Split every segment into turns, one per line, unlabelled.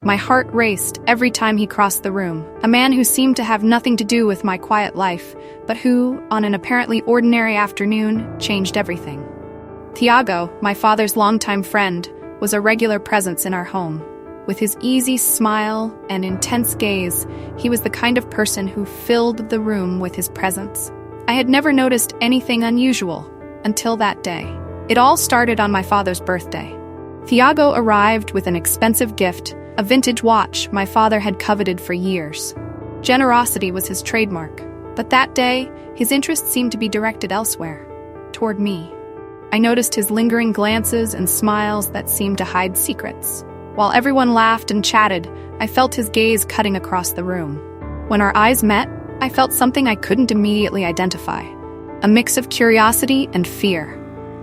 My heart raced every time he crossed the room, a man who seemed to have nothing to do with my quiet life, but who, on an apparently ordinary afternoon, changed everything. Thiago, my father's longtime friend, was a regular presence in our home. With his easy smile and intense gaze, he was the kind of person who filled the room with his presence. I had never noticed anything unusual until that day. It all started on my father's birthday. Thiago arrived with an expensive gift, a vintage watch my father had coveted for years. Generosity was his trademark, but that day, his interest seemed to be directed elsewhere, toward me. I noticed his lingering glances and smiles that seemed to hide secrets. While everyone laughed and chatted, I felt his gaze cutting across the room. When our eyes met, I felt something I couldn't immediately identify, a mix of curiosity and fear.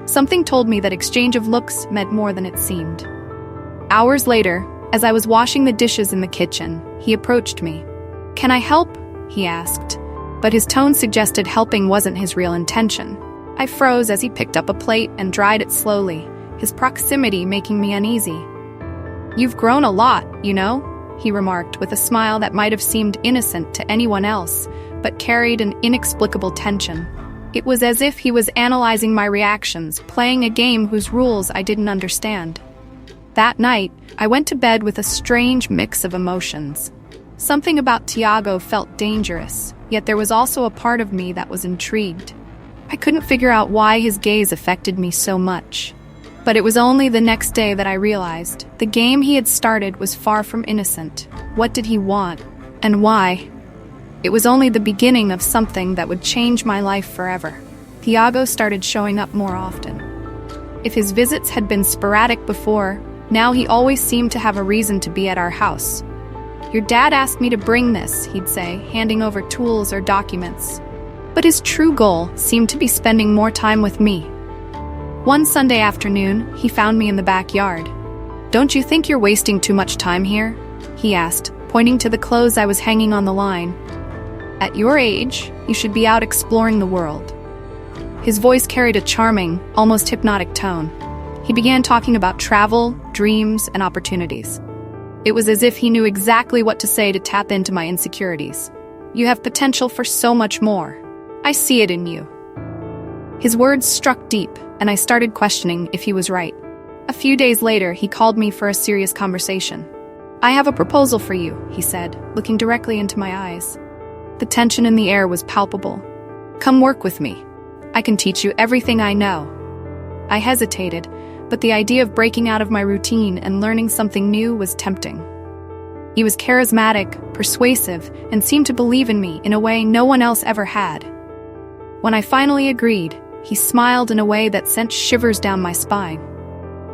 Something told me that exchange of looks meant more than it seemed. Hours later, as I was washing the dishes in the kitchen, he approached me. "Can I help?" he asked, but his tone suggested helping wasn't his real intention. I froze as he picked up a plate and dried it slowly, his proximity making me uneasy. "You've grown a lot, you know," he remarked with a smile that might have seemed innocent to anyone else, but carried an inexplicable tension. It was as if he was analyzing my reactions, playing a game whose rules I didn't understand. That night, I went to bed with a strange mix of emotions. Something about Thiago felt dangerous, yet there was also a part of me that was intrigued. I couldn't figure out why his gaze affected me so much. But it was only the next day that I realized the game he had started was far from innocent. What did he want? And why? It was only the beginning of something that would change my life forever. Thiago started showing up more often. If his visits had been sporadic before, now he always seemed to have a reason to be at our house. "Your dad asked me to bring this," he'd say, handing over tools or documents. But his true goal seemed to be spending more time with me. One Sunday afternoon, he found me in the backyard. "Don't you think you're wasting too much time here?" he asked, pointing to the clothes I was hanging on the line. "At your age, you should be out exploring the world." His voice carried a charming, almost hypnotic tone. He began talking about travel, dreams, and opportunities. It was as if he knew exactly what to say to tap into my insecurities. "You have potential for so much more. I see it in you." His words struck deep, and I started questioning if he was right. A few days later, he called me for a serious conversation. "I have a proposal for you," he said, looking directly into my eyes. The tension in the air was palpable. "Come work with me. I can teach you everything I know." I hesitated, but the idea of breaking out of my routine and learning something new was tempting. He was charismatic, persuasive, and seemed to believe in me in a way no one else ever had. When I finally agreed, he smiled in a way that sent shivers down my spine.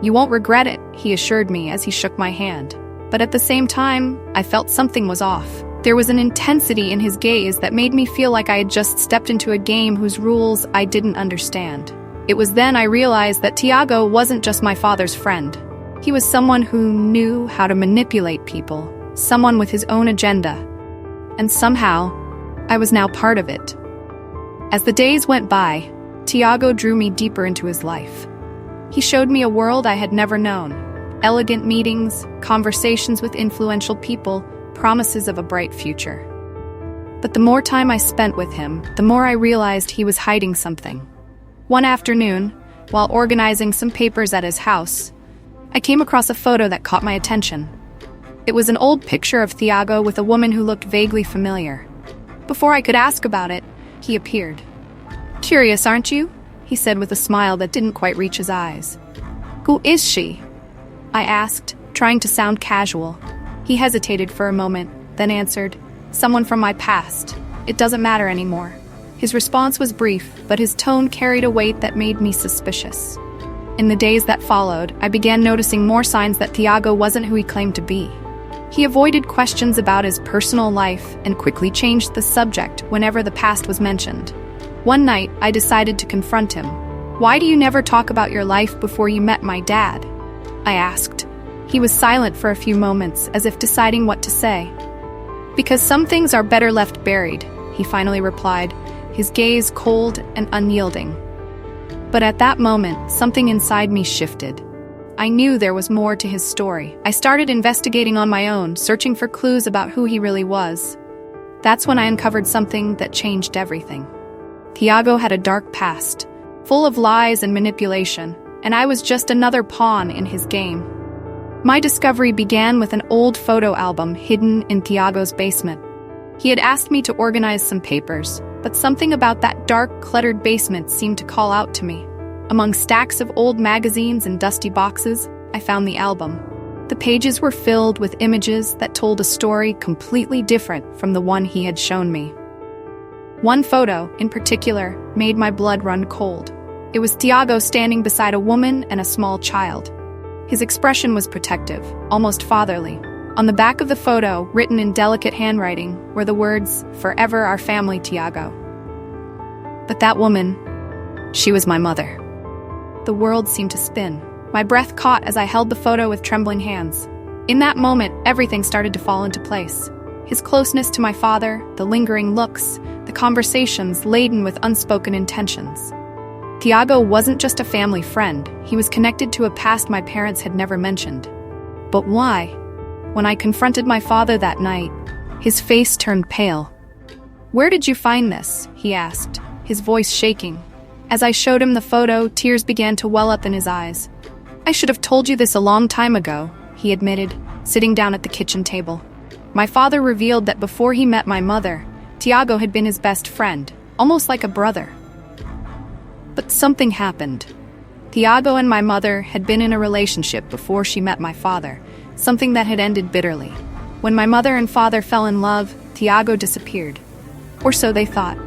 "You won't regret it," he assured me as he shook my hand. But at the same time, I felt something was off. There was an intensity in his gaze that made me feel like I had just stepped into a game whose rules I didn't understand. It was then I realized that Thiago wasn't just my father's friend. He was someone who knew how to manipulate people, someone with his own agenda. And somehow, I was now part of it. As the days went by, Thiago drew me deeper into his life. He showed me a world I had never known. Elegant meetings, conversations with influential people, promises of a bright future. But the more time I spent with him, the more I realized he was hiding something. One afternoon, while organizing some papers at his house, I came across a photo that caught my attention. It was an old picture of Thiago with a woman who looked vaguely familiar. Before I could ask about it, he appeared. "Curious, aren't you?" he said with a smile that didn't quite reach his eyes. "Who is she?" I asked, trying to sound casual. He hesitated for a moment, then answered, "Someone from my past. It doesn't matter anymore." His response was brief, but his tone carried a weight that made me suspicious. In the days that followed, I began noticing more signs that Thiago wasn't who he claimed to be. He avoided questions about his personal life and quickly changed the subject whenever the past was mentioned. One night, I decided to confront him. "Why do you never talk about your life before you met my dad?" I asked. He was silent for a few moments, as if deciding what to say. "Because some things are better left buried," he finally replied, his gaze cold and unyielding. But at that moment, something inside me shifted. I knew there was more to his story. I started investigating on my own, searching for clues about who he really was. That's when I uncovered something that changed everything. Thiago had a dark past, full of lies and manipulation, and I was just another pawn in his game. My discovery began with an old photo album hidden in Thiago's basement. He had asked me to organize some papers, but something about that dark, cluttered basement seemed to call out to me. Among stacks of old magazines and dusty boxes, I found the album. The pages were filled with images that told a story completely different from the one he had shown me. One photo, in particular, made my blood run cold. It was Thiago standing beside a woman and a small child. His expression was protective, almost fatherly. On the back of the photo, written in delicate handwriting, were the words, "Forever our family, Thiago." But that woman, she was my mother. The world seemed to spin. My breath caught as I held the photo with trembling hands. In that moment, everything started to fall into place. His closeness to my father, the lingering looks, the conversations laden with unspoken intentions. Thiago wasn't just a family friend, he was connected to a past my parents had never mentioned. But why? When I confronted my father that night, his face turned pale. "Where did you find this?" he asked, his voice shaking. As I showed him the photo, tears began to well up in his eyes. "I should have told you this a long time ago," he admitted, sitting down at the kitchen table. My father revealed that before he met my mother, Thiago had been his best friend, almost like a brother. But something happened. Thiago and my mother had been in a relationship before she met my father, something that had ended bitterly. When my mother and father fell in love, Thiago disappeared. Or so they thought.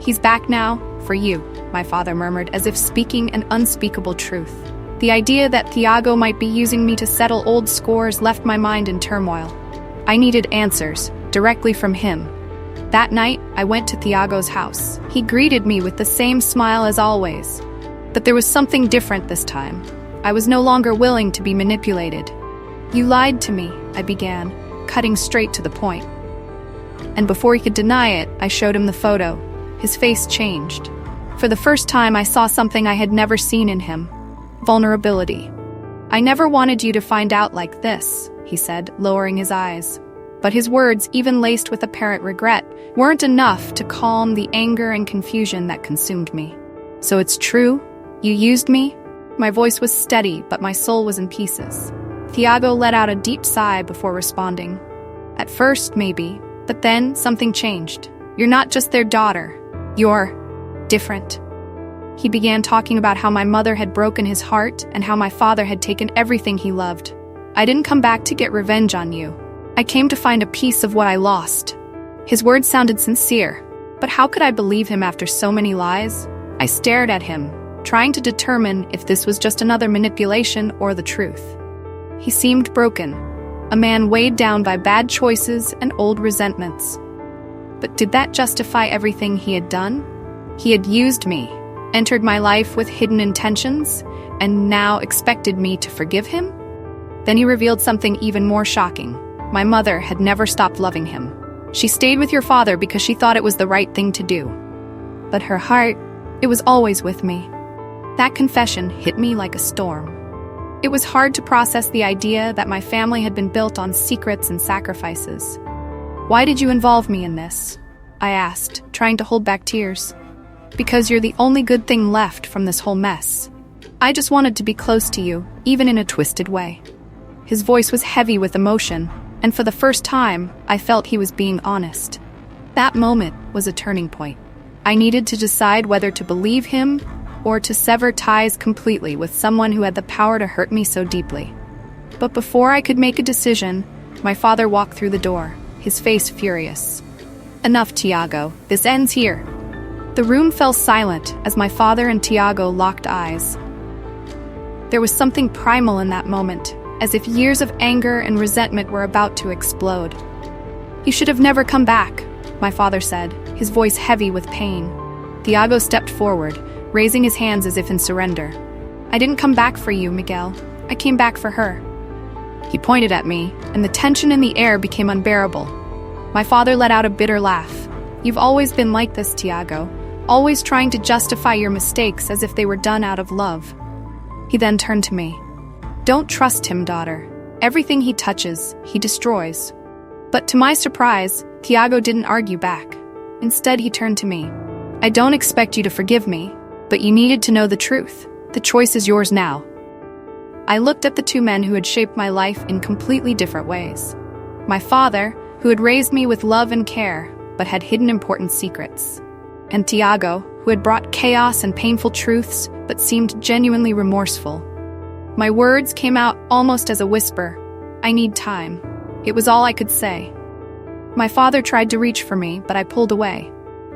"He's back now, for you," my father murmured, as if speaking an unspeakable truth. The idea that Thiago might be using me to settle old scores left my mind in turmoil. I needed answers, directly from him. That night, I went to Thiago's house. He greeted me with the same smile as always. But there was something different this time. I was no longer willing to be manipulated. "You lied to me," I began, cutting straight to the point. And before he could deny it, I showed him the photo. His face changed. For the first time, I saw something I had never seen in him. Vulnerability. "I never wanted you to find out like this," he said, lowering his eyes. But his words, even laced with apparent regret, weren't enough to calm the anger and confusion that consumed me. "So it's true? You used me?" My voice was steady, but my soul was in pieces. Thiago let out a deep sigh before responding. "At first, maybe, but then something changed. You're not just their daughter. You're different." He began talking about how my mother had broken his heart and how my father had taken everything he loved. "I didn't come back to get revenge on you. I came to find a piece of what I lost." His words sounded sincere, but how could I believe him after so many lies? I stared at him, trying to determine if this was just another manipulation or the truth. He seemed broken, a man weighed down by bad choices and old resentments. But did that justify everything he had done? He had used me, entered my life with hidden intentions, and now expected me to forgive him? Then he revealed something even more shocking. My mother had never stopped loving him. She stayed with your father because she thought it was the right thing to do. But her heart, it was always with me. That confession hit me like a storm. It was hard to process the idea that my family had been built on secrets and sacrifices. "Why did you involve me in this?" I asked, trying to hold back tears. "Because you're the only good thing left from this whole mess. I just wanted to be close to you, even in a twisted way." His voice was heavy with emotion, and for the first time, I felt he was being honest. That moment was a turning point. I needed to decide whether to believe him or to sever ties completely with someone who had the power to hurt me so deeply. But before I could make a decision, my father walked through the door, his face furious. "Enough, Thiago. This ends here." The room fell silent as my father and Thiago locked eyes. There was something primal in that moment, as if years of anger and resentment were about to explode. "You should have never come back," my father said, his voice heavy with pain. Thiago stepped forward, raising his hands as if in surrender. "I didn't come back for you, Miguel. I came back for her." He pointed at me, and the tension in the air became unbearable. My father let out a bitter laugh. "You've always been like this, Thiago, always trying to justify your mistakes as if they were done out of love." He then turned to me. "Don't trust him, daughter. Everything he touches, he destroys." But to my surprise, Thiago didn't argue back. Instead, he turned to me. "I don't expect you to forgive me, but you needed to know the truth. The choice is yours now." I looked at the two men who had shaped my life in completely different ways. My father, who had raised me with love and care, but had hidden important secrets. And Thiago, who had brought chaos and painful truths, but seemed genuinely remorseful. My words came out almost as a whisper. "I need time." It was all I could say. My father tried to reach for me, but I pulled away.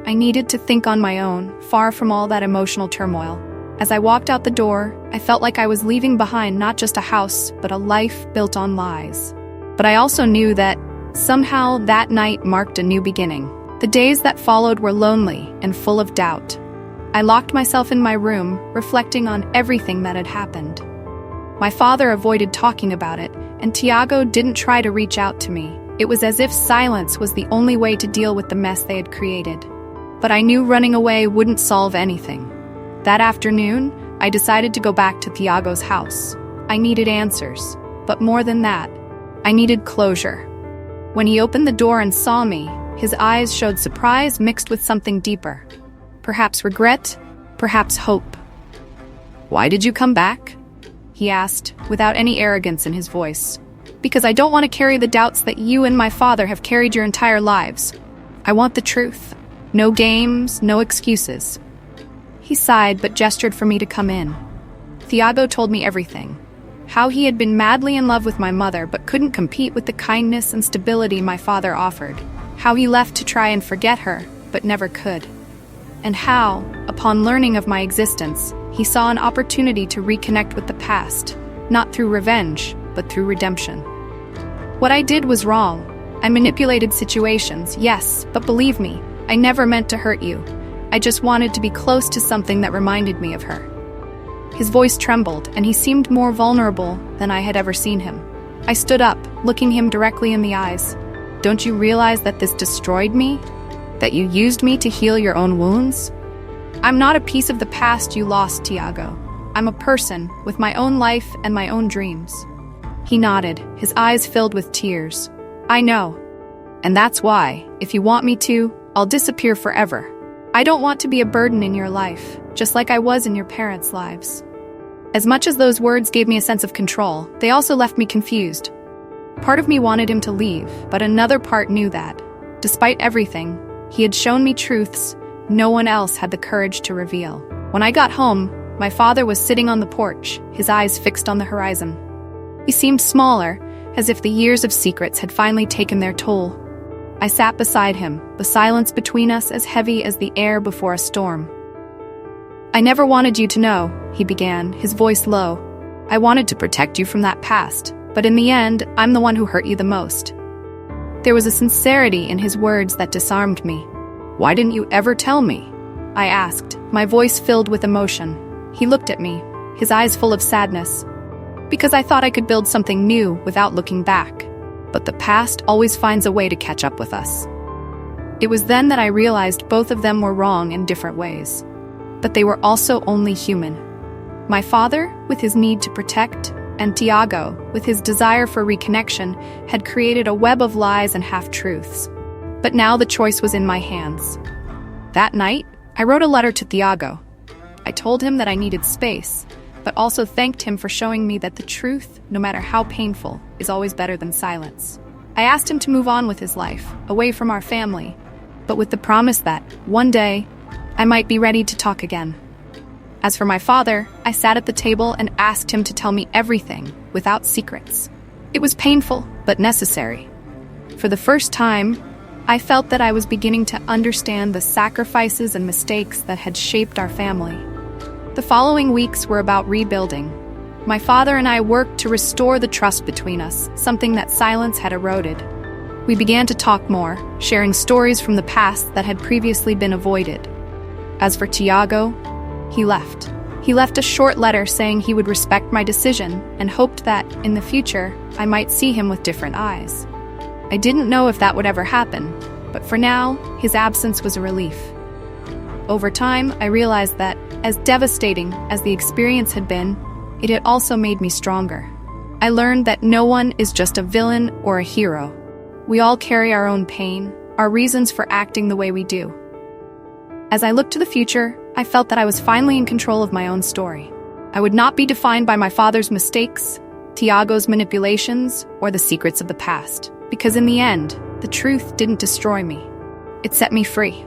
I needed to think on my own, far from all that emotional turmoil. As I walked out the door, I felt like I was leaving behind not just a house, but a life built on lies. But I also knew that, somehow, that night marked a new beginning. The days that followed were lonely and full of doubt. I locked myself in my room, reflecting on everything that had happened. My father avoided talking about it, and Thiago didn't try to reach out to me. It was as if silence was the only way to deal with the mess they had created. But I knew running away wouldn't solve anything. That afternoon, I decided to go back to Thiago's house. I needed answers, but more than that, I needed closure. When he opened the door and saw me, his eyes showed surprise mixed with something deeper. Perhaps regret, perhaps hope. "Why did you come back?" he asked, without any arrogance in his voice. "Because I don't want to carry the doubts that you and my father have carried your entire lives. I want the truth. No games, no excuses." He sighed but gestured for me to come in. Thiago told me everything. How he had been madly in love with my mother but couldn't compete with the kindness and stability my father offered. How he left to try and forget her, but never could. And how, upon learning of my existence, he saw an opportunity to reconnect with the past, not through revenge, but through redemption. What I did was wrong. I manipulated situations, yes, but believe me, I never meant to hurt you. I just wanted to be close to something that reminded me of her. His voice trembled, and he seemed more vulnerable than I had ever seen him. I stood up, looking him directly in the eyes. "Don't you realize that this destroyed me? That you used me to heal your own wounds? I'm not a piece of the past you lost, Thiago. I'm a person with my own life and my own dreams." He nodded, his eyes filled with tears. "I know. And that's why, if you want me to, I'll disappear forever. I don't want to be a burden in your life, just like I was in your parents' lives." As much as those words gave me a sense of control, they also left me confused. Part of me wanted him to leave, but another part knew that, despite everything, he had shown me truths no one else had the courage to reveal. When I got home, my father was sitting on the porch, his eyes fixed on the horizon. He seemed smaller, as if the years of secrets had finally taken their toll. I sat beside him, the silence between us as heavy as the air before a storm. "I never wanted you to know," he began, his voice low. "I wanted to protect you from that past, but in the end, I'm the one who hurt you the most." There was a sincerity in his words that disarmed me. "Why didn't you ever tell me?" I asked, my voice filled with emotion. He looked at me, his eyes full of sadness. "Because I thought I could build something new without looking back. But the past always finds a way to catch up with us." It was then that I realized both of them were wrong in different ways. But they were also only human. My father, with his need to protect, and Thiago, with his desire for reconnection, had created a web of lies and half-truths. But now the choice was in my hands. That night, I wrote a letter to Thiago. I told him that I needed space, but also thanked him for showing me that the truth, no matter how painful, is always better than silence. I asked him to move on with his life, away from our family, but with the promise that, one day, I might be ready to talk again. As for my father, I sat at the table and asked him to tell me everything, without secrets. It was painful, but necessary. For the first time, I felt that I was beginning to understand the sacrifices and mistakes that had shaped our family. The following weeks were about rebuilding. My father and I worked to restore the trust between us, something that silence had eroded. We began to talk more, sharing stories from the past that had previously been avoided. As for Thiago, he left. He left a short letter saying he would respect my decision and hoped that, in the future, I might see him with different eyes. I didn't know if that would ever happen, but for now, his absence was a relief. Over time, I realized that, as devastating as the experience had been, it had also made me stronger. I learned that no one is just a villain or a hero. We all carry our own pain, our reasons for acting the way we do. As I looked to the future, I felt that I was finally in control of my own story. I would not be defined by my father's mistakes, Thiago's manipulations, or the secrets of the past. Because in the end, the truth didn't destroy me. It set me free.